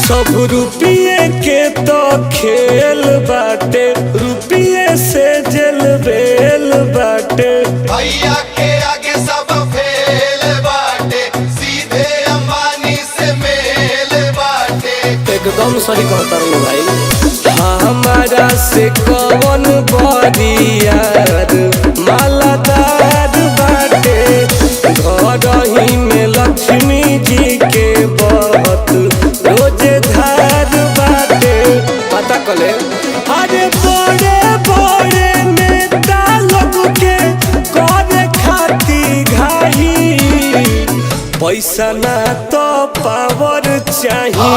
सब रुपये के तो खेल बाटे, रुपये से जेल बेल बाटे। भैया के आगे सब फेल बाटे, सीधे अंबानी से मेल बाटे। एकदम सही कहता हूँ भाई। हमारा से कौन बरियार मालादार बाटे, घर ही में लक्ष्मी जी के बहुत रोजे धार बाटे। पता कले अरे बड़े बड़े नेता लोग के करे खाती घाही, पैसा ना तो पावर चाहिए।